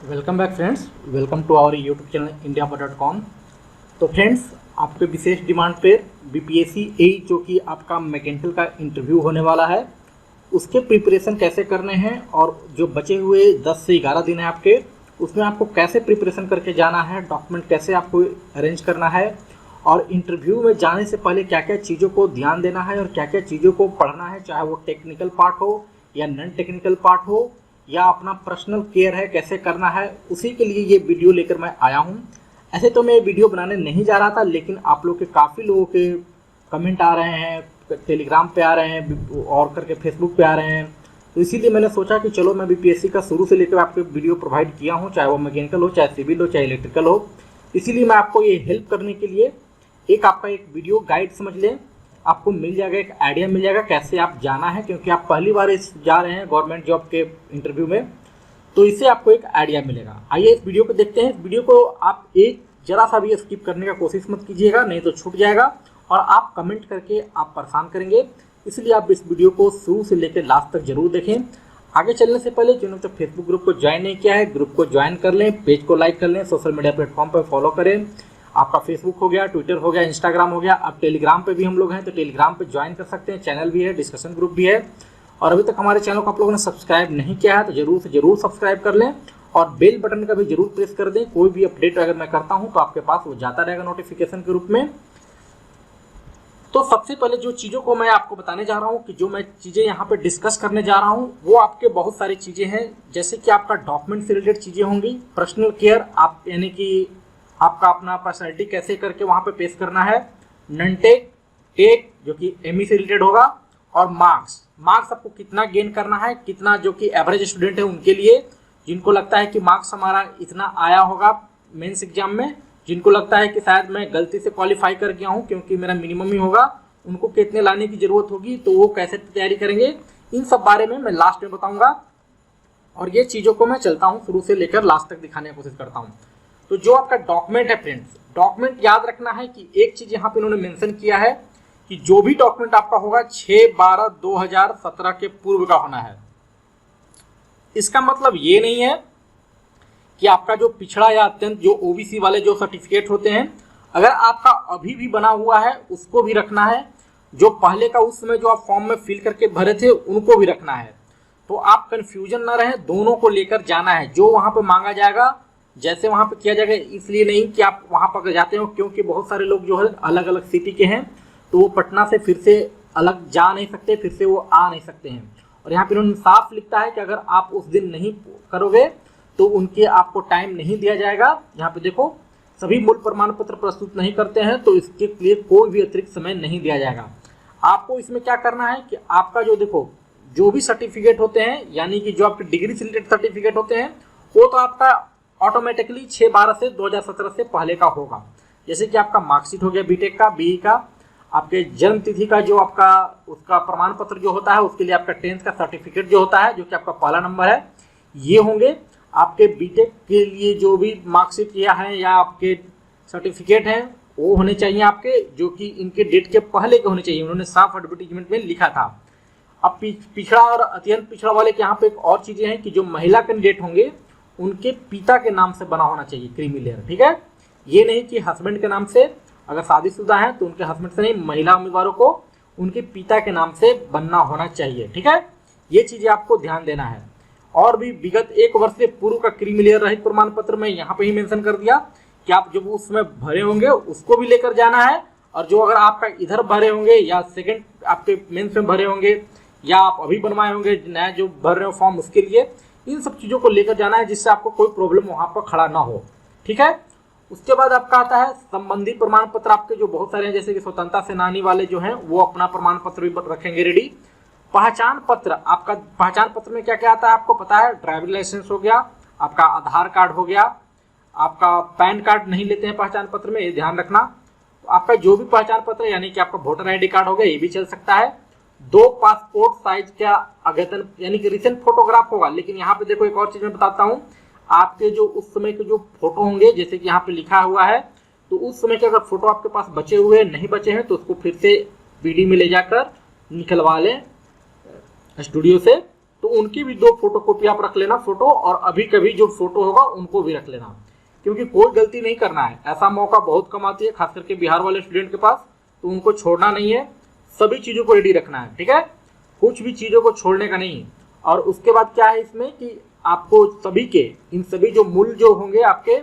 Welcome back friends, welcome to our YouTube channel indiapa.com। तो friends, आपके विशेष demand पे BPSC एई जो कि आपका मैकेनिकल का इंटरव्यू होने वाला है, उसके प्रिपरेशन कैसे करने हैं और जो बचे हुए 10 से 11 दिन है आपके, उसमें आपको कैसे प्रिपरेशन करके जाना है, डॉक्यूमेंट कैसे आपको अरेंज करना है और इंटरव्यू में जाने से पहले क्या क्या चीज़ों को ध्यान देना है और क्या क्या चीज़ों को पढ़ना है, चाहे वो टेक्निकल पार्ट हो या नॉन टेक्निकल पार्ट हो या अपना पर्सनल केयर है कैसे करना है, उसी के लिए ये वीडियो लेकर मैं आया हूँ। ऐसे तो मैं वीडियो बनाने नहीं जा रहा था, लेकिन आप लोग के काफ़ी लोगों के कमेंट आ रहे हैं, टेलीग्राम पे आ रहे हैं और करके फेसबुक पे आ रहे हैं, तो इसीलिए मैंने सोचा कि चलो मैं बीपीएससी का शुरू से लेकर आपको वीडियो प्रोवाइड किया हूँ, चाहे वो मैकेनिकल हो, चाहे सिविल हो, चाहे इलेक्ट्रिकल हो। इसीलिए मैं आपको ये हेल्प करने के लिए आपका एक वीडियो गाइड समझ लें, आपको मिल जाएगा, एक आइडिया मिल जाएगा कैसे आप जाना है, क्योंकि आप पहली बार जा रहे हैं गवर्नमेंट जॉब के इंटरव्यू में, तो इससे आपको एक आइडिया मिलेगा। आइए इस वीडियो को देखते हैं। इस वीडियो को आप एक जरा सा भी स्किप करने का कोशिश मत कीजिएगा, नहीं तो छूट जाएगा और आप कमेंट करके आप परेशान करेंगे। इसलिए आप इस वीडियो को शुरू से लेकर लास्ट तक जरूर देखें। आगे चलने से पहले जिन्होंने तो फेसबुक ग्रुप को ज्वाइन नहीं किया है, ग्रुप को ज्वाइन कर लें, पेज को लाइक कर लें, सोशल मीडिया प्लेटफॉर्म पर फॉलो करें। आपका फेसबुक हो गया, ट्विटर हो गया, इंस्टाग्राम हो गया, अब टेलीग्राम पे भी हम लोग हैं, तो टेलीग्राम पे ज्वाइन कर सकते हैं। चैनल भी है, डिस्कशन ग्रुप भी है। और अभी तक हमारे चैनल को आप लोगों ने सब्सक्राइब नहीं किया है तो जरूर से जरूर सब्सक्राइब कर लें और बेल बटन का भी जरूर प्रेस कर दें। कोई भी अपडेट अगर मैं करता हूं तो आपके पास वो जाता रहेगा नोटिफिकेशन के रूप में। तो सबसे पहले जो चीज़ों को मैं आपको बताने जा रहा हूँ कि जो मैं चीज़ें यहाँ पे डिस्कस करने जा रहा हूँ, वो आपके बहुत सारी चीज़ें हैं, जैसे कि आपका डॉक्यूमेंट से रिलेटेड चीज़ें होंगी, पर्सनल केयर, आप यानी कि आपका अपना पर्सनैलिटी कैसे करके वहाँ पे पेश करना है, नॉन टेक जो कि एमई से रिलेटेड होगा, और मार्क्स आपको कितना गेन करना है, कितना जो कि एवरेज स्टूडेंट है उनके लिए, जिनको लगता है कि मार्क्स हमारा इतना आया होगा मेंस एग्जाम में, जिनको लगता है कि शायद मैं गलती से क्वालिफाई कर गया हूँ क्योंकि मेरा मिनिमम ही होगा, उनको कितने लाने की ज़रूरत होगी, तो वो कैसे तैयारी करेंगे, इन सब बारे में मैं लास्ट में बताऊँगा। और ये चीज़ों को मैं चलता हूँ शुरू से लेकर लास्ट तक दिखाने की कोशिश करता हूँ। तो जो आपका डॉक्यूमेंट है फ्रेंड्स, डॉक्यूमेंट याद रखना है कि एक चीज़ यहाँ पे इन्होंने मेंशन किया है कि जो भी डॉक्यूमेंट आपका होगा 6/12/2017 के पूर्व का होना है। इसका मतलब ये नहीं है कि आपका जो पिछड़ा या अत्यंत जो ओबीसी वाले जो सर्टिफिकेट होते हैं, अगर आपका अभी भी बना हुआ है उसको भी रखना है, जो पहले का उस समय जो आप फॉर्म में फिल करके भरे थे उनको भी रखना है। तो आप कंफ्यूजन ना रहे, दोनों को लेकर जाना है। जो वहाँ पे मांगा जाएगा जैसे वहाँ पे किया जाएगा, इसलिए नहीं कि आप वहाँ पर जाते हो, क्योंकि बहुत सारे लोग जो है अलग अलग सिटी के हैं, तो वो पटना से फिर से अलग जा नहीं सकते, फिर से वो आ नहीं सकते हैं। और यहाँ पे उन्होंने साफ लिखता है कि अगर आप उस दिन नहीं करोगे तो उनके आपको टाइम नहीं दिया जाएगा। यहाँ पे देखो, सभी मूल प्रमाण पत्र प्रस्तुत नहीं करते हैं तो इसके लिए कोई भी अतिरिक्त समय नहीं दिया जाएगा। आपको इसमें क्या करना है कि आपका जो देखो जो भी सर्टिफिकेट होते हैं, यानी कि जो आपके डिग्री से रिलेटेड सर्टिफिकेट होते हैं, वो तो आपका ऑटोमेटिकली 6/12 से 2017 से पहले का होगा। जैसे कि आपका मार्कशीट हो गया बीटेक का, बीई का, आपके जन्म तिथि का जो आपका उसका प्रमाण पत्र जो होता है, उसके लिए आपका 10th का सर्टिफिकेट जो होता है, जो कि आपका पहला नंबर है, ये होंगे। आपके बीटेक के लिए जो भी मार्कशीट या है या आपके सर्टिफिकेट हैं वो होने चाहिए आपके, जो कि इनके डेट के पहले के होने चाहिए। उन्होंने साफ एडवर्टीजमेंट में लिखा था। अब पिछड़ा और अत्यंत पिछड़ा वाले के यहाँ पे एक और चीज़ें हैं कि जो महिला कैंडिडेट होंगे उनके पिता के नाम से बना होना चाहिए क्रीमी लेयर, ठीक है। ये नहीं कि हस्बैंड के नाम से, अगर शादीशुदा हैं तो उनके हस्बैंड से नहीं, महिला उम्मीदवारों को उनके पिता के नाम से बनना होना चाहिए, ठीक है। ये चीज़ें आपको ध्यान देना है। और भी विगत 1 वर्ष से पूर्व का क्रीमी लेयर रहित प्रमाण पत्र में यहाँ पे ही मेंशन कर दिया कि आप जब उसमें भरे होंगे उसको भी लेकर जाना है, और जो अगर आपका इधर भरे होंगे या सेकेंड आपके मेंस में भरे होंगे या आप अभी बनवाए होंगे नया जो भर रहे हो फॉर्म, उसके लिए इन सब चीज़ों को लेकर जाना है, जिससे आपको कोई प्रॉब्लम वहाँ पर खड़ा ना हो, ठीक है। उसके बाद आपका आता है संबंधी प्रमाण पत्र। आपके जो बहुत सारे हैं, जैसे कि स्वतंत्रता सेनानी वाले जो हैं वो अपना प्रमाण पत्र भी रखेंगे रेडी। पहचान पत्र, आपका पहचान पत्र में क्या क्या आता है आपको पता है, ड्राइविंग लाइसेंस हो गया, आपका आधार कार्ड हो गया, आपका पैन कार्ड नहीं लेते हैं पहचान पत्र में, ये ध्यान रखना। आपका जो भी पहचान पत्र यानी कि आपका वोटर ID कार्ड हो गया, ये भी चल सकता है। 2 पासपोर्ट साइज का अद्यतन यानी कि रिसेंट फोटोग्राफ होगा। लेकिन यहाँ पे देखो एक और चीज मैं बताता हूँ, आपके जो उस समय के जो फोटो होंगे, जैसे कि यहाँ पे लिखा हुआ है, तो उस समय के अगर फोटो आपके पास बचे हुए नहीं बचे हैं तो उसको फिर से पीडी में ले जाकर निकलवा लें स्टूडियो से, तो उनकी भी 2 फोटोकॉपी आप रख लेना, फोटो, और अभी कभी जो फोटो होगा उनको भी रख लेना, क्योंकि कोई गलती नहीं करना है। ऐसा मौका बहुत कम आती है, खास करके बिहार वाले स्टूडेंट के पास, तो उनको छोड़ना नहीं है, सभी चीज़ों को रेडी रखना है, ठीक है, कुछ भी चीज़ों को छोड़ने का नहीं है। और उसके बाद क्या है इसमें कि आपको सभी के इन सभी जो मूल जो होंगे आपके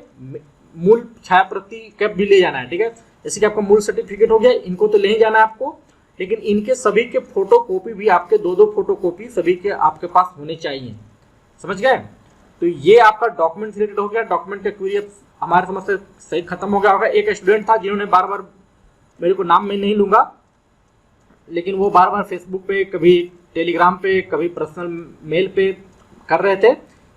मूल छाया प्रति कैप भी ले जाना है, ठीक है। जैसे कि आपका मूल सर्टिफिकेट हो गया, इनको तो ले ही जाना है आपको, लेकिन इनके सभी के फोटो कॉपी भी आपके 2-2 फोटो कॉपी सभी के आपके पास होने चाहिए, समझ गए। तो ये आपका डॉक्यूमेंट रिलेटेड हो गया। डॉक्यूमेंट का क्वेरी हमारे समझ से सही खत्म हो गया होगा। एक स्टूडेंट था जिन्होंने बार बार, मेरे को नाम मैं नहीं लूंगा, लेकिन वो बार बार फेसबुक पे, कभी टेलीग्राम पे, कभी पर्सनल मेल पे कर रहे थे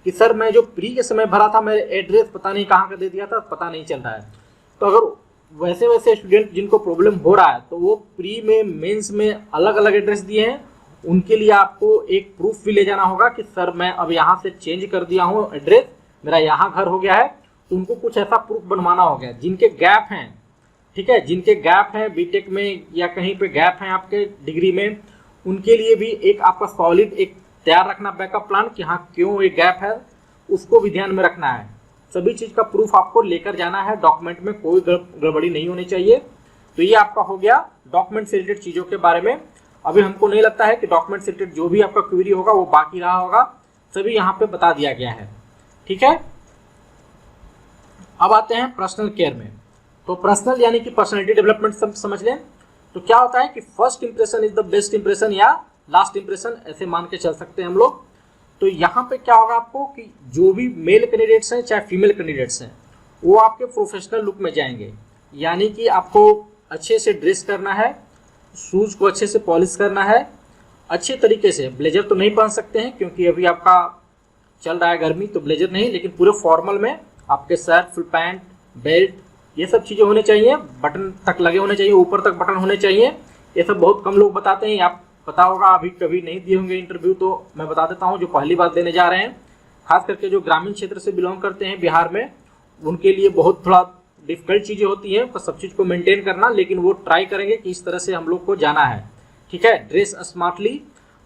कि सर मैं जो प्री के समय भरा था, मेरे एड्रेस पता नहीं कहाँ का दे दिया था, पता नहीं चल रहा है। तो अगर वैसे वैसे स्टूडेंट जिनको प्रॉब्लम हो रहा है, तो वो प्री में, मेंस में अलग अलग एड्रेस दिए हैं, उनके लिए आपको एक प्रूफ भी ले जाना होगा कि सर मैं अब यहाँ से चेंज कर दिया हूँ एड्रेस, मेरा यहाँ घर हो गया है। तो उनको कुछ ऐसा प्रूफ बनवाना हो गया। जिनके गैप हैं, ठीक है, जिनके गैप हैं बीटेक में या कहीं पे गैप हैं आपके डिग्री में, उनके लिए भी एक आपका सॉलिड एक तैयार रखना बैकअप प्लान कि हाँ क्यों एक गैप है, उसको भी ध्यान में रखना है। सभी चीज़ का प्रूफ आपको लेकर जाना है, डॉक्यूमेंट में कोई गड़बड़ी नहीं होनी चाहिए। तो ये आपका हो गया डॉक्यूमेंट से रिलेटेड चीज़ों के बारे में। अभी हमको नहीं लगता है कि डॉक्यूमेंट से रिलेटेड जो भी आपका क्वेरी होगा वो बाकी रहा होगा, सभी यहाँ पे बता दिया गया है, ठीक है। अब आते हैं पर्सनल केयर में। तो पर्सनल यानी कि पर्सनैलिटी डेवलपमेंट सब समझ लें। तो क्या होता है कि first impression is the best impression या लास्ट इंप्रेशन, ऐसे मान के चल सकते हैं हम लोग। तो यहाँ पे क्या होगा आपको कि जो भी मेल कैंडिडेट्स हैं चाहे फीमेल कैंडिडेट्स हैं, वो आपके प्रोफेशनल लुक में जाएंगे, यानी कि आपको अच्छे से ड्रेस करना है, शूज़ को अच्छे से पॉलिश करना है, अच्छे तरीके से। ब्लेजर तो नहीं पहन सकते हैं क्योंकि अभी आपका चल रहा है गर्मी, तो ब्लेजर नहीं, लेकिन पूरे फॉर्मल में आपके शर्ट, फुल पैंट, बेल्ट, ये सब चीज़ें होनी चाहिए, बटन तक लगे होने चाहिए, ऊपर तक बटन होने चाहिए। ये सब बहुत कम लोग बताते हैं, आप पता होगा, अभी कभी नहीं दिए होंगे इंटरव्यू, तो मैं बता देता हूँ जो पहली बार देने जा रहे हैं, खास करके जो ग्रामीण क्षेत्र से बिलोंग करते हैं बिहार में, उनके लिए बहुत थोड़ा डिफिकल्ट चीज़ें होती हैं, तो सब चीज़ को मेंटेन करना, लेकिन वो ट्राई करेंगे कि इस तरह से हम लोग को जाना है, ठीक है। ड्रेस स्मार्टली,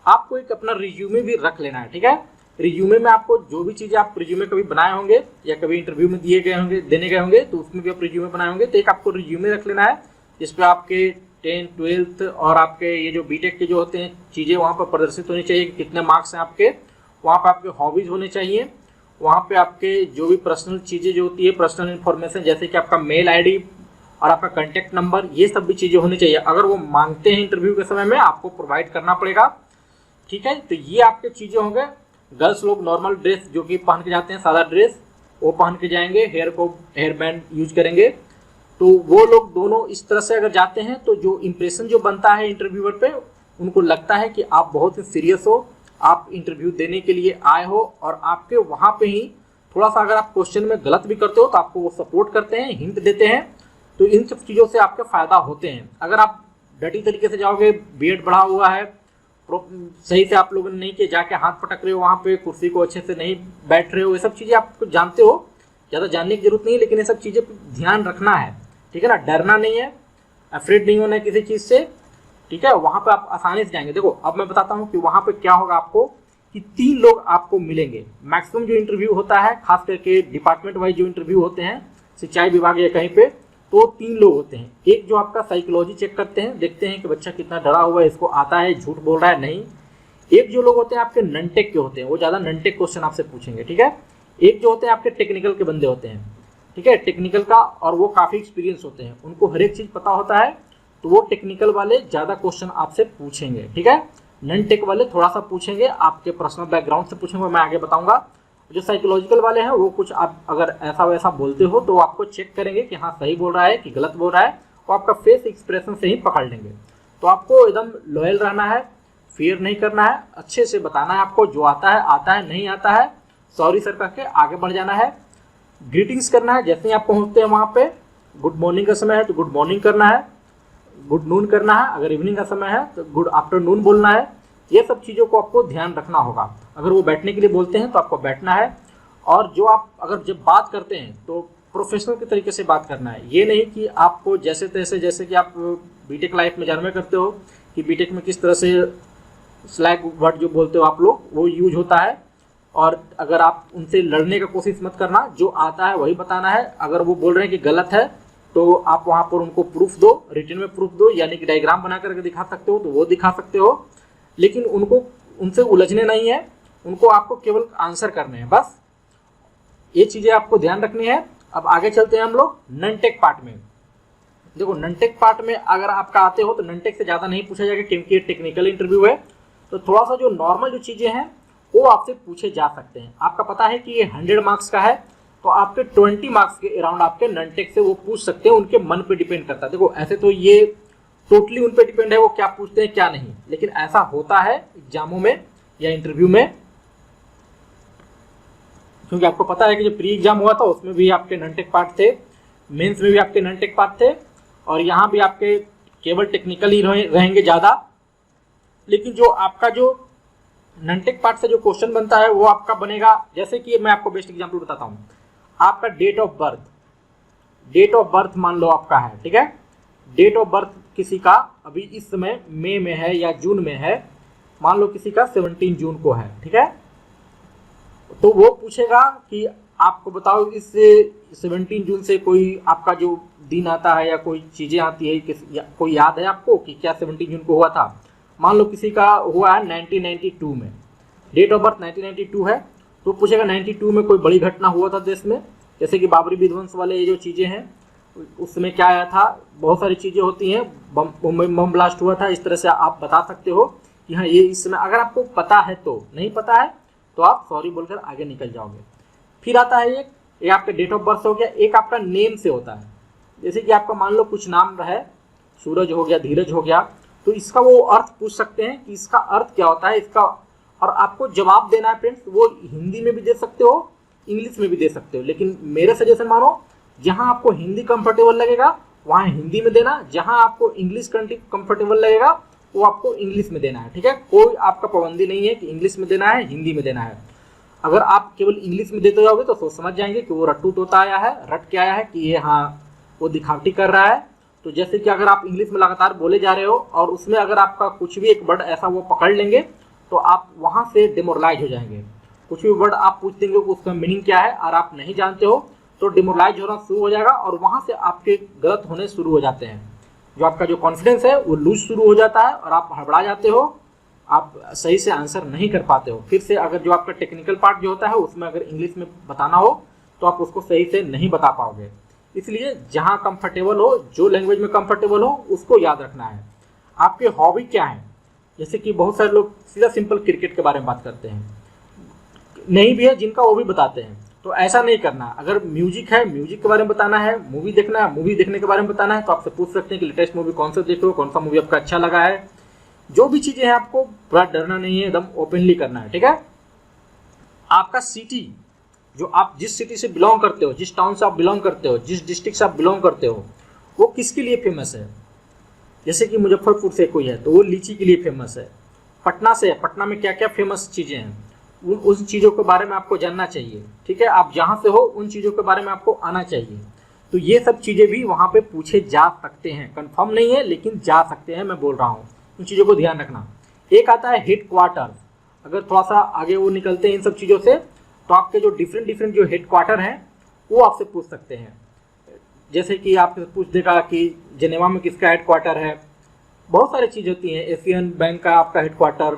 आपको एक अपना रिज्यूमे भी रख लेना है, ठीक है। रिज्यूमे में आपको जो भी चीज़ें आप रिज्यूमे कभी बनाए होंगे या कभी इंटरव्यू में दिए गए होंगे, देने गए होंगे, तो उसमें भी आप रिज्यूमे बनाए होंगे, तो एक आपको रिज्यूमे रख लेना है जिसपे आपके 10th 12th और आपके ये जो बीटेक के जो होते हैं चीज़ें वहाँ पर प्रदर्शित होनी चाहिए कि कितने मार्क्स हैं आपके, वहाँ पर आपके हॉबीज़ होने चाहिए, वहाँ पे आपके जो भी पर्सनल चीज़ें जो होती है, पर्सनल इन्फॉर्मेशन, जैसे कि आपका मेल आईडी और आपका कॉन्टैक्ट नंबर, ये सब भी चीज़ें होनी चाहिए। अगर वो मांगते हैं इंटरव्यू के समय में, आपको प्रोवाइड करना पड़ेगा, ठीक है। तो ये आपके चीज़ें होंगे। गर्ल्स लोग नॉर्मल ड्रेस जो कि पहन के जाते हैं, सादा ड्रेस, वो पहन के जाएंगे, हेयर बैंड यूज करेंगे। तो वो लोग दोनों इस तरह से अगर जाते हैं, तो जो इम्प्रेशन जो बनता है इंटरव्यूअर पे, उनको लगता है कि आप बहुत ही सीरियस हो, आप इंटरव्यू देने के लिए आए हो, और आपके वहाँ पे ही थोड़ा सा अगर आप क्वेश्चन में गलत भी करते हो तो आपको वो सपोर्ट करते हैं, हिंट देते हैं। तो इन सब चीज़ों से आपके फ़ायदा होते हैं। अगर आप डटी तरीके से जाओगे, बीएड बढ़ा हुआ है, सही से आप लोगों ने नहीं किया, जाके हाथ पटक रहे हो वहाँ पे, कुर्सी को अच्छे से नहीं बैठ रहे हो, ये सब चीज़ें आपको जानते हो, ज़्यादा जानने की जरूरत नहीं है, लेकिन ये सब चीज़ें ध्यान रखना है, ठीक है ना। डरना नहीं है, अफ्रेड नहीं होना है किसी चीज़ से, ठीक है। वहाँ पे आप आसानी से जाएंगे। देखो अब मैं बताता हूँ कि वहाँ पे क्या होगा आपको कि 3 लोग आपको मिलेंगे। मैक्सिमम जो इंटरव्यू होता है, खास करके डिपार्टमेंट वाइज जो इंटरव्यू होते हैं, सिंचाई विभाग या कहीं पे, तो 3 लोग होते हैं। एक जो आपका साइकोलॉजी चेक करते हैं, देखते हैं कि बच्चा कितना डरा हुआ है, इसको आता है, झूठ बोल रहा है, नहीं। एक जो लोग होते हैं आपके नन टेक के होते हैं, वो ज़्यादा नन टेक क्वेश्चन आपसे पूछेंगे, ठीक है। एक जो होते हैं आपके टेक्निकल के बंदे होते हैं, ठीक है, टेक्निकल का, और वो काफ़ी एक्सपीरियंस होते हैं, उनको हर एक चीज़ पता होता है, तो वो टेक्निकल वाले ज़्यादा क्वेश्चन आपसे पूछेंगे, ठीक है। नन टेक वाले थोड़ा सा पूछेंगे, आपके पर्सनल बैकग्राउंड से पूछेंगे, मैं आगे बताऊंगा। जो साइकोलॉजिकल वाले हैं वो कुछ आप अगर ऐसा वैसा बोलते हो तो आपको चेक करेंगे कि हाँ सही बोल रहा है कि गलत बोल रहा है, वो आपका फेस एक्सप्रेशन से ही पकड़ लेंगे। तो आपको एकदम लॉयल रहना है, फियर नहीं करना है, अच्छे से बताना है आपको, जो आता है, नहीं आता है सॉरी सर कह के आगे बढ़ जाना है। ग्रीटिंग्स करना है, जैसे ही आप पहुँचते हैं वहाँ पे, गुड मॉर्निंग का समय है तो गुड मॉर्निंग करना है, गुड नून करना है, अगर इवनिंग का समय है तो गुड आफ्टरनून बोलना है। ये सब चीज़ों को आपको ध्यान रखना होगा। अगर वो बैठने के लिए बोलते हैं तो आपको बैठना है, और जो आप अगर जब बात करते हैं तो प्रोफेशनल के तरीके से बात करना है। ये नहीं कि आपको जैसे तैसे, जैसे कि आप बीटेक लाइफ में जानवे करते हो कि बीटेक में किस तरह से स्लैग वर्ड जो बोलते हो आप लोग, वो यूज होता है। और अगर आप उनसे लड़ने का कोशिश मत करना, जो आता है वही बताना है। अगर वो बोल रहे हैं कि गलत है तो आप वहाँ पर उनको प्रूफ दो, रिटन में प्रूफ दो, यानी कि डायग्राम बना करके दिखा सकते हो तो वो दिखा सकते हो, लेकिन उनको उनसे उलझने नहीं है, उनको आपको केवल आंसर करने हैं, बस ये चीज़ें आपको ध्यान रखनी है। अब आगे चलते हैं हम लोग नॉन टेक पार्ट में। देखो नॉन टेक पार्ट में अगर आपका आते हो तो नॉन टेक से ज़्यादा नहीं पूछा जाएगा, क्योंकि ये टेक्निकल इंटरव्यू है। तो थोड़ा सा जो नॉर्मल जो चीज़ें हैं वो आपसे पूछे जा सकते हैं। आपका पता है कि ये 100 मार्क्स का है, तो आपके 20 मार्क्स के अराउंड आपके नॉन टेक से वो पूछ सकते हैं, उनके मन पे डिपेंड करता है। देखो ऐसे तो ये टोटली उन पे डिपेंड है वो क्या पूछते हैं क्या नहीं, लेकिन ऐसा होता है एग्जामों में या इंटरव्यू में, क्योंकि आपको पता है कि जब प्री एग्जाम हुआ था उसमें भी आपके नॉन टेक पार्ट थे, मेंस में भी आपके नॉन टेक पार्ट थे, और यहाँ भी आपके केवल टेक्निकल ही रहेंगे ज़्यादा। लेकिन जो आपका जो नॉन टेक पार्ट से जो क्वेश्चन बनता है वो आपका बनेगा, जैसे कि मैं आपको बेस्ट एग्जाम्पल बताता हूँ। आपका डेट ऑफ बर्थ मान लो आपका है, ठीक है, डेट ऑफ बर्थ किसी का अभी इस समय मई में है या जून में है, मान लो किसी का 17 जून को है, ठीक है, तो वो पूछेगा कि आपको बताओ इस 17 जून से कोई आपका जो दिन आता है या कोई चीज़ें आती है, कोई याद है आपको कि क्या 17 जून को हुआ था। मान लो किसी का हुआ है 1992 में, डेट ऑफ बर्थ 1992 है, तो पूछेगा 92 में कोई बड़ी घटना हुआ था देश में, जैसे कि बाबरी विध्वंस वाले ये जो चीज़ें हैं, उसमें क्या आया था, बहुत सारी चीज़ें होती हैं, बम ब्लास्ट हुआ था, इस तरह से आप बता सकते हो कि हाँ ये इस समय। अगर आपको पता है तो, नहीं पता है तो आप सॉरी बोलकर आगे निकल जाओगे। फिर आता है एक आपका डेट ऑफ बर्थ हो गया, एक आपका नेम से होता है, जैसे कि आपका मान लो कुछ नाम है, सूरज हो गया, धीरज हो गया, तो इसका वो अर्थ पूछ सकते हैं कि इसका अर्थ क्या होता है इसका, और आपको जवाब देना है फ्रेंड्स, वो हिंदी में भी दे सकते हो, इंग्लिश में भी दे सकते हो, लेकिन मेरे सजेशन मानो जहां आपको हिंदी कंफर्टेबल लगेगा वहां हिंदी में देना, जहां आपको इंग्लिश कंफर्टेबल लगेगा वो आपको इंग्लिश में देना है, ठीक है। कोई आपका पाबंदी नहीं है कि इंग्लिश में देना है, हिंदी में देना है। अगर आप केवल इंग्लिश में देते जाओगे तो सोच समझ जाएंगे कि वो रट्टू तोता आया है, रट के आया है, कि ये हाँ वो दिखावटी कर रहा है। तो जैसे कि अगर आप इंग्लिश में लगातार बोले जा रहे हो और उसमें अगर आपका कुछ भी एक वर्ड ऐसा वो पकड़ लेंगे तो आप वहाँ से डिमोरलाइज हो जाएंगे। कुछ भी वर्ड आप पूछ देंगे उसका मीनिंग क्या है और आप नहीं जानते हो तो डिमोरलाइज होना शुरू हो जाएगा, और वहाँ से आपके गलत होने शुरू हो जाते हैं। जो आपका जो कॉन्फिडेंस है वो लूज शुरू हो जाता है और आप हड़बड़ा जाते हो, आप सही से आंसर नहीं कर पाते हो। फिर से अगर जो आपका टेक्निकल पार्ट जो होता है उसमें अगर इंग्लिश में बताना हो तो आप उसको सही से नहीं बता पाओगे। इसलिए जहाँ कंफर्टेबल हो, जो लैंग्वेज में कंफर्टेबल हो उसको याद रखना है। आपके हॉबी क्या है, जैसे कि बहुत सारे लोग सीधा सिंपल क्रिकेट के बारे में बात करते हैं, नहीं भी है जिनका वो भी बताते हैं, तो ऐसा नहीं करना। अगर म्यूजिक है, म्यूजिक के बारे में बताना है, मूवी देखना है, मूवी देखने के बारे में बताना है, तो आपसे पूछ सकते हैं कि लेटेस्ट मूवी कौन सा देख रहे हो, कौन सा मूवी आपका अच्छा लगा है। जो भी चीज़ें हैं आपको पूरा डरना नहीं है, एकदम ओपनली करना है, ठीक है। आपका सिटी, जो आप जिस सिटी से बिलोंग करते हो, जिस टाउन से आप बिलोंग करते हो, जिस डिस्ट्रिक्ट से आप बिलोंग करते हो, वो किसके लिए फेमस है। जैसे कि मुजफ्फरपुर से कोई है तो वो लीची के लिए फेमस है। पटना से, पटना में क्या क्या फेमस चीज़ें हैं, उन चीज़ों के बारे में आपको जानना चाहिए, ठीक है। आप जहाँ से हो उन चीज़ों के बारे में आपको आना चाहिए। तो ये सब चीज़ें भी वहाँ पे पूछे जा सकते हैं, कंफर्म नहीं है लेकिन जा सकते हैं, मैं बोल रहा हूँ, इन चीज़ों को ध्यान रखना। एक आता है हेड क्वार्टर, अगर थोड़ा सा आगे वो निकलते हैं इन सब चीज़ों से तो आपके जो डिफरेंट जो हेड क्वार्टर हैं वो आपसे पूछ सकते हैं। जैसे कि आपसे पूछ देगा कि जेनेवा में किसका हेड क्वार्टर है, बहुत सारी चीज़ होती हैं, एशियन बैंक का आपका हेड क्वार्टर,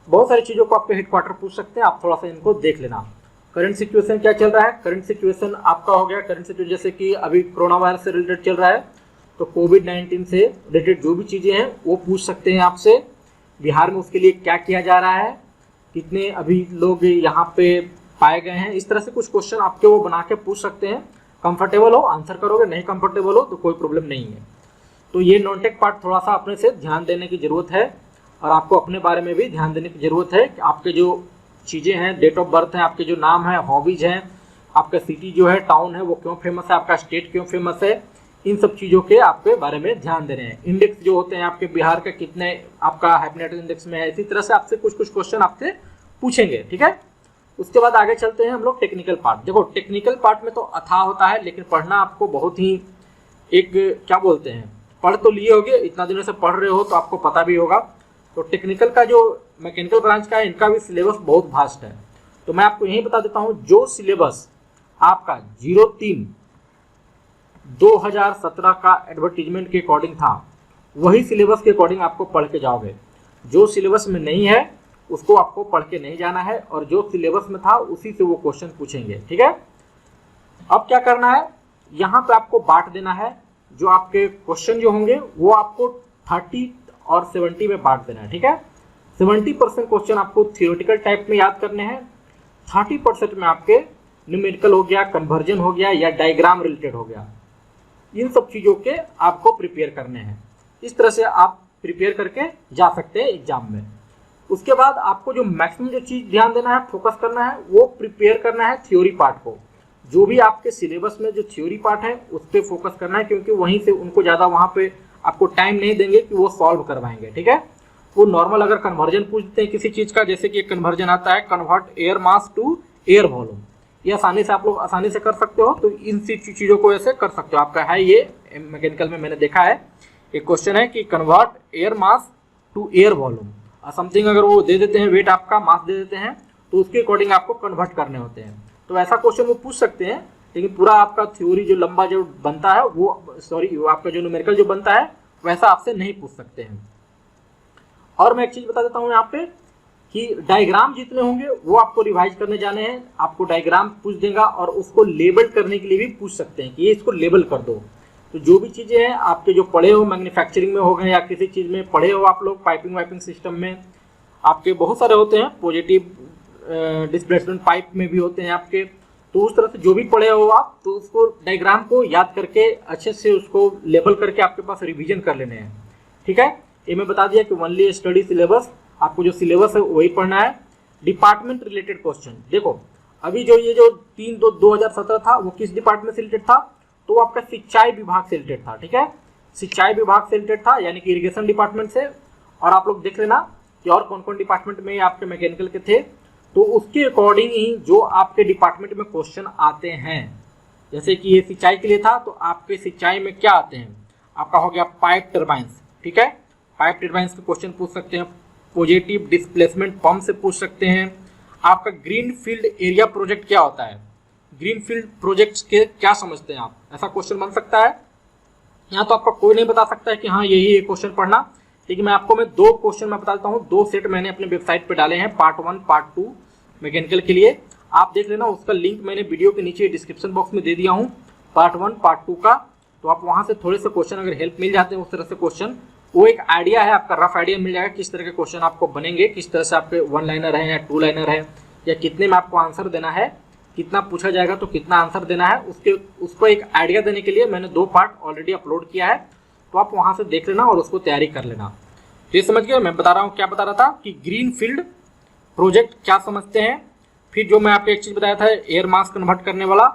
बहुत सारी चीज़ों को आपके हेड क्वार्टर पूछ सकते हैं। आप थोड़ा सा इनको देख लेना। करंट सिचुएशन क्या चल रहा है, करंट सिचुएशन आपका हो गया, करंट सिचुएशन जैसे कि अभी कोरोना वायरस से रिलेटेड चल रहा है तो कोविड-19 से रिलेटेड जो भी चीज़ें हैं वो पूछ सकते हैं आपसे। बिहार में उसके लिए क्या किया जा रहा है, कितने अभी लोग यहाँ पे पाए गए हैं, इस तरह से कुछ क्वेश्चन आपके वो बना के पूछ सकते हैं। कंफर्टेबल हो आंसर करोगे, नहीं कंफर्टेबल हो तो कोई प्रॉब्लम नहीं है। तो ये नॉन टेक पार्ट थोड़ा सा अपने से ध्यान देने की ज़रूरत है, और आपको अपने बारे में भी ध्यान देने की ज़रूरत है कि आपके जो चीज़ें हैं, डेट ऑफ बर्थ है, आपके जो नाम है, हॉबीज़ हैं, आपका सिटी जो है, टाउन है वो क्यों फेमस है, आपका स्टेट क्यों फेमस है, इन सब चीज़ों के आपके बारे में ध्यान दे रहे हैं। इंडेक्स जो होते हैं आपके बिहार का कितने आपका हैप्पीनेस इंडेक्स में है, इसी तरह से आपसे कुछ क्वेश्चन आपसे पूछेंगे, ठीक है। उसके बाद आगे चलते हैं हम लोग टेक्निकल पार्ट। देखो टेक्निकल पार्ट में तो अथाह होता है, लेकिन पढ़ना आपको बहुत ही एक क्या बोलते हैं, पढ़ तो लिए होगे, इतना दिनों से पढ़ रहे हो तो आपको पता भी होगा। तो टेक्निकल का जो मैकेनिकल ब्रांच का है इनका भी सिलेबस बहुत वास्ट है। तो मैं आपको यही बता देता हूँ, जो सिलेबस आपका 03/2017 का एडवर्टीजमेंट के अकॉर्डिंग था वही सिलेबस के अकॉर्डिंग आपको पढ़ के जाओगे। जो सिलेबस में नहीं है उसको आपको पढ़ के नहीं जाना है, और जो सिलेबस में था उसी से वो क्वेश्चन पूछेंगे। ठीक है, अब क्या करना है, यहाँ पे आपको बांट देना है। जो आपके क्वेश्चन जो होंगे वो आपको 30 और 70 में बांट देना है। ठीक है, 70% क्वेश्चन आपको थियोरेटिकल टाइप में याद करने हैं, 30% में आपके न्यूमेरिकल हो गया, कन्वर्जन हो गया या डायग्राम रिलेटेड हो गया, इन सब चीज़ों के आपको प्रिपेयर करने हैं। इस तरह से आप प्रिपेयर करके जा सकते हैं एग्जाम में। उसके बाद आपको जो मैक्सिमम जो चीज़ ध्यान देना है, फोकस करना है, वो प्रिपेयर करना है थ्योरी पार्ट को। जो भी आपके सिलेबस में जो थ्योरी पार्ट है उस पर फोकस करना है, क्योंकि वहीं से उनको ज़्यादा वहाँ पे आपको टाइम नहीं देंगे कि वो सॉल्व करवाएंगे। ठीक है, वो नॉर्मल अगर कन्वर्जन पूछते हैं किसी चीज़ का, जैसे कि एक कन्वर्जन आता है convert air mass to air volume, ये आसानी से आप लोग आसानी से कर सकते हो। तो इन चीज़ों को ऐसे कर सकते हो। आपका है ये मैकेनिकल में मैंने देखा है, एक क्वेश्चन है कि convert air mass to air volume, something अगर वो दे देते हैं, वेट आपका मास दे देते हैं, तो उसके अकॉर्डिंग आपको कन्वर्ट करने होते हैं। तो ऐसा क्वेश्चन वो पूछ सकते हैं, लेकिन पूरा आपका थ्योरी जो लंबा जो बनता है वो आपका जो न्यूमेरिकल जो बनता है वैसा आपसे नहीं पूछ सकते हैं। और मैं एक चीज़ बता देता हूँ यहाँ पे कि डायग्राम जितने होंगे वो आपको रिवाइज करने जाने हैं। आपको डायग्राम पूछ देगा और उसको लेबल करने के लिए भी पूछ सकते हैं कि ये इसको लेबल कर दो। तो जो भी चीज़ें हैं आपके जो पढ़े हो, मैन्युफैक्चरिंग में हो गए या किसी चीज़ में पढ़े हो आप लोग, पाइपिंग वाइपिंग सिस्टम में आपके बहुत सारे होते हैं, पॉजिटिव डिस्प्लेसमेंट पाइप में भी होते हैं आपके। तो उस तरह से जो भी पढ़े हो आप, तो उसको डायग्राम को याद करके अच्छे से उसको लेबल करके आपके पास रिवीजन कर लेने हैं। ठीक है, ये मैं बता दिया कि ओनली स्टडी सिलेबस, आपको जो सिलेबस है वही पढ़ना है। डिपार्टमेंट रिलेटेड क्वेश्चन देखो, अभी जो ये जो 3/2/2017 था वो किस डिपार्टमेंट से रिलेटेड था, तो वो आपका सिंचाई विभाग से रिलेटेड था। ठीक है, सिंचाई विभाग से रिलेटेड था, यानी कि इरिगेशन डिपार्टमेंट से। और आप लोग देख लेना कि और कौन कौन डिपार्टमेंट में आपके मैकेनिकल के थे, तो उसके अकॉर्डिंग ही जो आपके डिपार्टमेंट में क्वेश्चन आते हैं। जैसे कि ये सिंचाई के लिए था, तो आपके सिंचाई में क्या आते हैं, आपका हो गया पाइप टरबाइंस। ठीक है, पाइप टरबाइंस के क्वेश्चन पूछ सकते हैं, पॉजिटिव डिस्प्लेसमेंट पंप से पूछ सकते हैं। आपका ग्रीन फील्ड एरिया प्रोजेक्ट क्या होता है, ग्रीन फील्ड प्रोजेक्ट्स के क्या समझते हैं आप, ऐसा क्वेश्चन बन सकता है। यहाँ तो आपका कोई नहीं बता सकता है कि हाँ यही क्वेश्चन पढ़ना, लेकिन मैं आपको 2 क्वेश्चन मैं बता देता हूँ। 2 सेट मैंने अपने वेबसाइट पे डाले हैं, पार्ट 1 पार्ट 2 मैकेनिकल के लिए, आप देख लेना। उसका लिंक मैंने वीडियो के नीचे डिस्क्रिप्शन बॉक्स में दे दिया हूँ, पार्ट 1 पार्ट 2 का। तो आप वहाँ से थोड़े से क्वेश्चन अगर हेल्प मिल जाते हैं उस तरह से क्वेश्चन, वो एक आइडिया है आपका, रफ आइडिया मिल जाएगा किस तरह के क्वेश्चन आपको बनेंगे, किस तरह से आपके 1 लाइनर है या 2 लाइनर है, या कितने में आपको आंसर देना है, कितना पूछा जाएगा तो कितना आंसर देना है, उसको एक आइडिया देने के लिए मैंने 2 पार्ट ऑलरेडी अपलोड किया है। तो आप वहाँ से देख लेना और उसको तैयारी कर लेना। ये समझ गए, मैं बता रहा हूँ क्या बता रहा था कि ग्रीन फील्ड प्रोजेक्ट क्या समझते हैं। फिर जो मैं आपको एक चीज़ बताया था एयर मास कन्वर्ट करने वाला,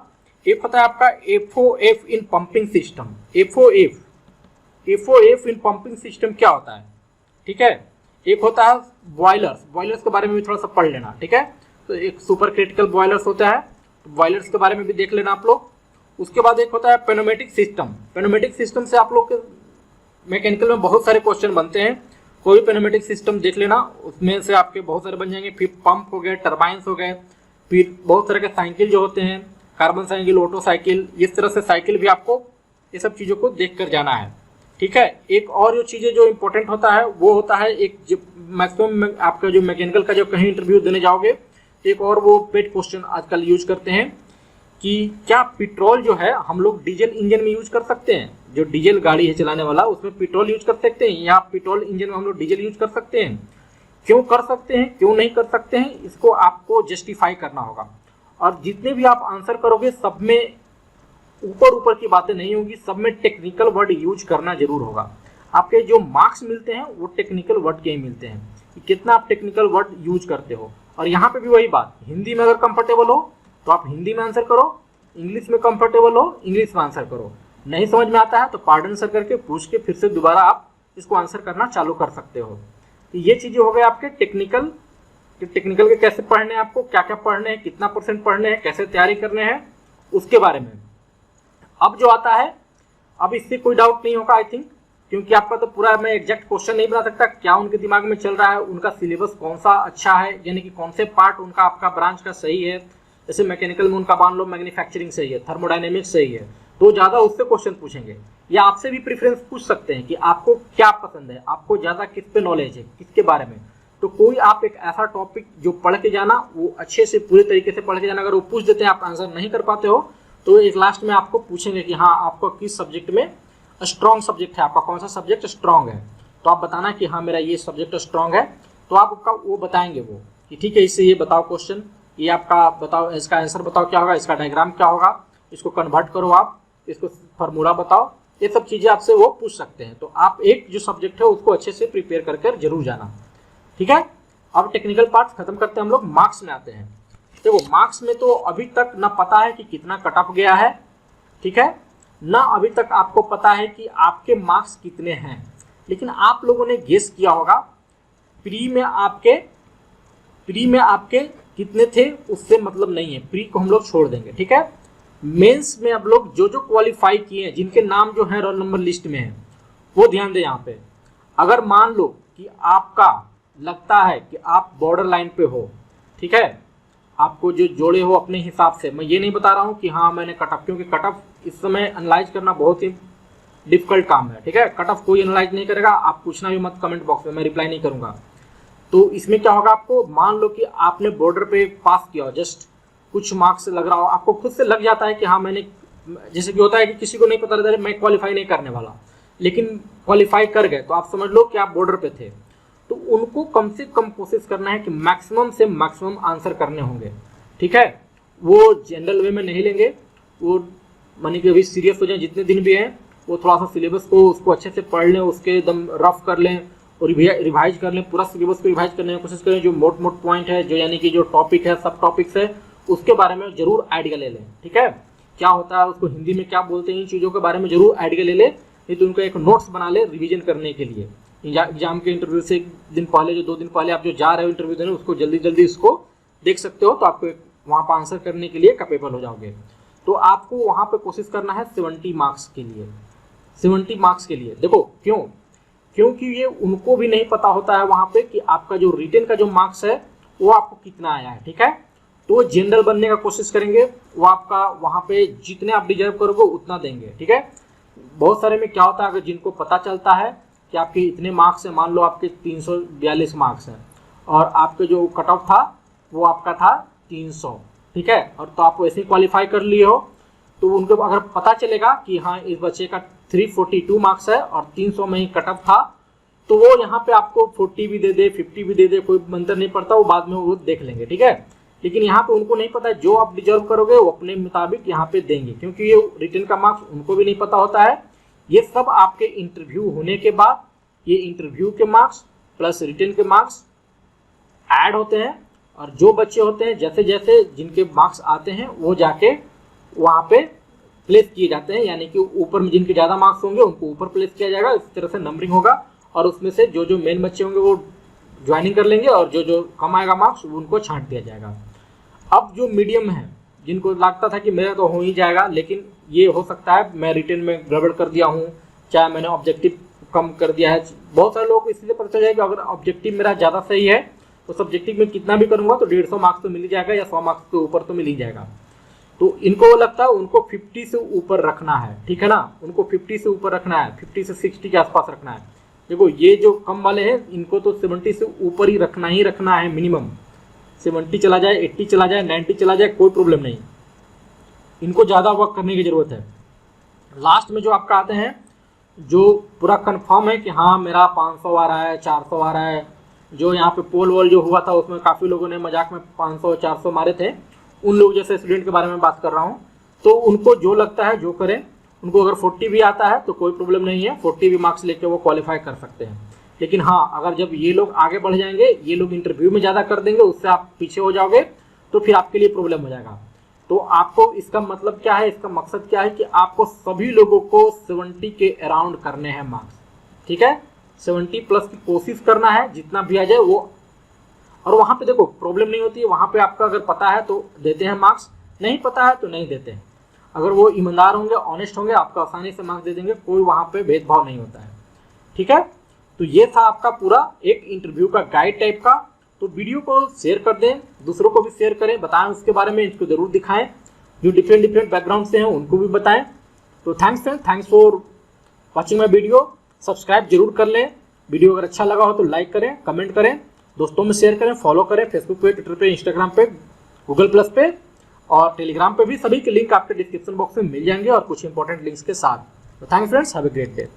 एक होता है आपका FOF इन पंपिंग सिस्टम। FOF इन पंपिंग सिस्टम क्या होता है, ठीक है। एक होता है बॉयलर्स के बारे में भी थोड़ा सा पढ़ लेना, ठीक है। तो एक सुपर क्रिटिकल बॉयलर्स होता है, तो बॉयलर्स के बारे में भी देख लेना आप लोग। उसके बाद एक होता है पेनोमेटिक सिस्टम से आप लोग के मैकेनिकल में बहुत सारे क्वेश्चन बनते हैं। कोई भी पेनोमेटिक सिस्टम देख लेना, उसमें से आपके बहुत सारे बन जाएंगे। फिर पंप हो गए, टरबाइंस हो गए, फिर बहुत तरह के साइकिल जो होते हैं, कार्बन साइकिल, ऑटो साइकिल, इस तरह से साइकिल भी आपको ये सब चीज़ों को देख कर जाना है, ठीक है। एक और जो चीज़ें जो इंपॉर्टेंट होता है वो होता है एक मैक्सिमम आपका जो मैकेनिकल का जो कहीं इंटरव्यू देने जाओगे, एक और वो पेट क्वेश्चन आजकल यूज करते हैं कि क्या पेट्रोल जो है हम लोग डीजल इंजन में यूज कर सकते हैं। जो डीजल गाड़ी है चलाने वाला उसमें पेट्रोल यूज कर सकते हैं, या पेट्रोल इंजन में हम लोग डीजल यूज कर सकते हैं। क्यों कर सकते हैं, क्यों नहीं कर सकते हैं, इसको आपको जस्टिफाई करना होगा। और जितने भी आप आंसर करोगे सब में ऊपर की बातें नहीं होगी, सब में टेक्निकल वर्ड यूज करना जरूर होगा। आपके जो मार्क्स मिलते हैं वो टेक्निकल वर्ड के ही मिलते हैं कि कितना आप टेक्निकल वर्ड यूज करते हो। और यहाँ पे भी वही बात, हिंदी में अगर कंफर्टेबल हो तो आप हिंदी में आंसर करो, इंग्लिश में कंफर्टेबल हो इंग्लिश में आंसर करो। नहीं समझ में आता है तो पार्डन सर करके पूछ के फिर से दोबारा आप इसको आंसर करना चालू कर सकते हो। तो ये चीज़ें हो गए आपके टेक्निकल के कैसे पढ़ने हैं, आपको क्या क्या पढ़ने हैं, कितना % पढ़ने हैं, कैसे तैयारी करने हैं, उसके बारे में। अब जो आता है, अब इससे कोई डाउट नहीं होगा आई थिंक। क्योंकि आपका तो पूरा मैं एग्जैक्ट क्वेश्चन नहीं बना सकता क्या उनके दिमाग में चल रहा है, उनका सिलेबस कौन सा अच्छा है, यानी कि कौन से पार्ट उनका आपका ब्रांच का सही है। जैसे मैकेनिकल में उनका मान लो मैन्युफैक्चरिंग सही है, थर्मोडायनेमिक्स सही है, तो ज़्यादा उससे क्वेश्चन पूछेंगे। या आपसे भी प्रेफरेंस पूछ सकते हैं कि आपको क्या पसंद है, आपको ज़्यादा किस पे नॉलेज है, किसके बारे में। तो कोई आप एक ऐसा टॉपिक जो पढ़ के जाना, वो अच्छे से पूरे तरीके से पढ़ के जाना। अगर वो पूछ देते हैं आप आंसर नहीं कर पाते हो, तो एक लास्ट में आपको पूछेंगे कि हाँ आपको किस सब्जेक्ट में स्ट्रॉन्ग सब्जेक्ट है, आपका कौन सा सब्जेक्ट स्ट्रॉन्ग है। तो आप बताना कि हाँ मेरा ये सब्जेक्ट स्ट्रॉन्ग है, तो आप आपका वो बताएंगे वो कि ठीक है इससे ये बताओ क्वेश्चन, ये आपका बताओ, इसका आंसर बताओ क्या होगा, इसका डायग्राम क्या होगा, इसको कन्वर्ट करो आप, इसको फार्मूला बताओ। ये सब चीज़ें आपसे वो पूछ सकते हैं। तो आप एक जो सब्जेक्ट है उसको अच्छे से प्रिपेयर करके जरूर जाना, ठीक है। अब टेक्निकल पार्ट खत्म करते हैं, हम लोग मार्क्स में आते हैं। देखो मार्क्स में तो अभी तक ना पता है कि कितना कट ऑफ गया है, ठीक है, ना अभी तक आपको पता है कि आपके मार्क्स कितने हैं। लेकिन आप लोगों ने गेस किया होगा प्री में आपके कितने थे, उससे मतलब नहीं है, प्री को हम लोग छोड़ देंगे, ठीक है। मेंस में अब लोग जो जो क्वालिफाई किए हैं, जिनके नाम जो है रोल नंबर लिस्ट में है, वो ध्यान दें यहाँ पे। अगर मान लो कि आपका लगता है कि आप बॉर्डर लाइन पे हो, ठीक है, आपको जो जोड़े हो अपने हिसाब से, मैं ये नहीं बता रहा हूँ कि हाँ मैंने कट ऑफ, क्योंकि कट ऑफ इस समय एनालाइज करना बहुत ही डिफिकल्ट काम है, ठीक है। कट ऑफ कोई एनालाइज नहीं करेगा, आप पूछना भी मत कमेंट बॉक्स में, मैं रिप्लाई नहीं करूँगा। तो इसमें क्या होगा, आपको मान लो कि आपने बॉर्डर पे पास किया हो, जस्ट कुछ मार्क्स लग रहा हो, आपको खुद से लग जाता है कि हाँ मैंने, जैसे कि होता है कि किसी को नहीं पता रहता है मैं क्वालिफाई नहीं करने वाला, लेकिन क्वालिफाई कर गए, तो आप समझ लो कि आप बॉर्डर पे थे। तो उनको कम से कम कोशिश करना है कि मैक्सिमम से मैक्सिमम आंसर करने होंगे, ठीक है। वो जनरल वे में नहीं लेंगे, वो मानी कि अभी सीरियस हो जाए, जितने दिन भी हैं वो थोड़ा सा सिलेबस को उसको अच्छे से पढ़ लें, उसके एकदम रफ कर लें और रिवाइज कर लें, पूरा सिलेबस को रिवाइज करने की कोशिश करें। जो मोट पॉइंट है, जो यानी कि जो टॉपिक है, सब टॉपिक्स है, उसके बारे में जरूर आइडिया ले लें, ठीक है। क्या होता है उसको हिंदी में क्या बोलते हैं, इन चीज़ों के बारे में जरूर आइडिया ले लें, नहीं तो उनको एक नोट्स बना ले रिवीजन करने के लिए। एग्जाम के इंटरव्यू से एक दिन पहले, जो 2 दिन पहले आप जो जा रहे हो इंटरव्यू देने, उसको जल्दी जल्दी इसको देख सकते हो, तो आपको वहाँ पर आंसर करने के लिए कैपेबल हो जाओगे। तो आपको वहाँ पे कोशिश करना है 70 मार्क्स के लिए, 70 मार्क्स के लिए। देखो क्यों, क्योंकि ये उनको भी नहीं पता होता है वहाँ पे कि आपका जो रिटन का जो मार्क्स है वो आपको कितना आया है, ठीक है। तो वो जनरल बनने का कोशिश करेंगे, वो आपका वहाँ पे जितने आप डिजर्व करोगे उतना देंगे, ठीक है। बहुत सारे में क्या होता है, अगर जिनको पता चलता है कि आपके इतने मार्क्स हैं, मान लो आपके 342 मार्क्स हैं और आपके जो कट ऑफ था वो आपका था 300, ठीक है, और तो आप वैसे ही क्वालिफाई कर लिए हो, तो उनको अगर पता चलेगा कि हाँ इस बच्चे का 342 मार्क्स है और 300 में ही कट ऑफ था, तो वो यहाँ पे आपको 40 भी दे दे, 50 भी दे दे, कोई अंतर नहीं पड़ता, वो बाद में वो देख लेंगे, ठीक है। लेकिन यहाँ पे उनको नहीं पता है, जो आप डिजर्व करोगे वो अपने मुताबिक यहाँ पे देंगे, क्योंकि ये रिटन का मार्क्स उनको भी नहीं पता होता है। ये सब आपके इंटरव्यू होने के बाद, ये इंटरव्यू के मार्क्स प्लस रिटन के मार्क्स ऐड होते हैं, और जो बच्चे होते हैं जैसे जैसे जिनके मार्क्स आते हैं वो जाके वहाँ पे प्लेस किए जाते हैं, यानी कि ऊपर में जिनके ज़्यादा मार्क्स होंगे उनको ऊपर प्लेस किया जाएगा। इस तरह से नंबरिंग होगा, और उसमें से जो जो मेन बच्चे होंगे वो ज्वाइनिंग कर लेंगे, और जो जो कम आएगा मार्क्स उनको छांट दिया जाएगा। अब जो मीडियम है, जिनको लगता था कि मेरा तो हो ही जाएगा, लेकिन ये हो सकता है मैं रिटन में गड़बड़ कर दिया हूँ, चाहे मैंने ऑब्जेक्टिव कम कर दिया है। बहुत सारे लोगों को इसलिए पता चल जाएगा कि अगर ऑब्जेक्टिव मेरा ज़्यादा सही है तो सब्जेक्टिव में कितना भी करूँगा तो 150 मार्क्स तो मिल ही जाएगा, या 100 मार्क्स के ऊपर तो मिल ही जाएगा। तो इनको लगता है उनको 50 से ऊपर रखना है, ठीक है ना, उनको 50 से ऊपर रखना है, 50 से 60 के आसपास रखना है। देखो ये जो कम वाले हैं इनको तो 70 से ऊपर ही रखना है मिनिमम। 70 चला जाए, 80 चला जाए, 90 चला जाए, कोई प्रॉब्लम नहीं, इनको ज़्यादा वर्क करने की ज़रूरत है। लास्ट में जो आपका आते हैं, जो पूरा कंफर्म है कि हाँ मेरा 500 आ रहा है, 400 आ रहा है, जो यहाँ पे पोल वोल जो हुआ था उसमें काफ़ी लोगों ने मजाक में 500-400 मारे थे, उन लोग जैसे स्टूडेंट के बारे में बात कर रहा हूँ। तो उनको जो लगता है जो करें, उनको अगर 40 भी आता है तो कोई प्रॉब्लम नहीं है, 40 भी मार्क्स लेके वो क्वालिफाई कर सकते हैं। लेकिन हाँ, अगर जब ये लोग आगे बढ़ जाएंगे, ये लोग इंटरव्यू में ज़्यादा कर देंगे, उससे आप पीछे हो जाओगे, तो फिर आपके लिए प्रॉब्लम हो जाएगा। तो आपको इसका मतलब क्या है, इसका मकसद क्या है कि आपको सभी लोगों को 70 के अराउंड करने हैं मार्क्स, ठीक है, 70 प्लस की कोशिश करना है, जितना भी आ जाए वो। और वहाँ पे देखो प्रॉब्लम नहीं होती है, वहाँ पे आपका अगर पता है तो देते हैं मार्क्स, नहीं पता है तो नहीं देते हैं। अगर वो ईमानदार होंगे, ऑनेस्ट होंगे, आपको आसानी से मार्क्स दे देंगे, कोई वहाँ पे भेदभाव नहीं होता है। ठीक है, तो ये था आपका पूरा एक इंटरव्यू का गाइड टाइप का। तो वीडियो को शेयर कर दें, दूसरों को भी शेयर करें, बताएं उसके बारे में, इसको जरूर दिखाएं, जो डिफरेंट बैकग्राउंड से हैं उनको भी बताएं। तो thanks friends, thanks for watching my video. Subscribe जरूर कर लें, वीडियो अगर अच्छा लगा हो तो लाइक करें, कमेंट करें, दोस्तों में शेयर करें, फॉलो करें फेसबुक पे, ट्विटर पे, इंस्टाग्राम पे, गूगल प्लस पे और टेलीग्राम पे भी। सभी के लिंक आपके डिस्क्रिप्शन बॉक्स में मिल जाएंगे और कुछ इंपॉर्टेंट लिंक्स के साथ। तो thanks friends, have a great day.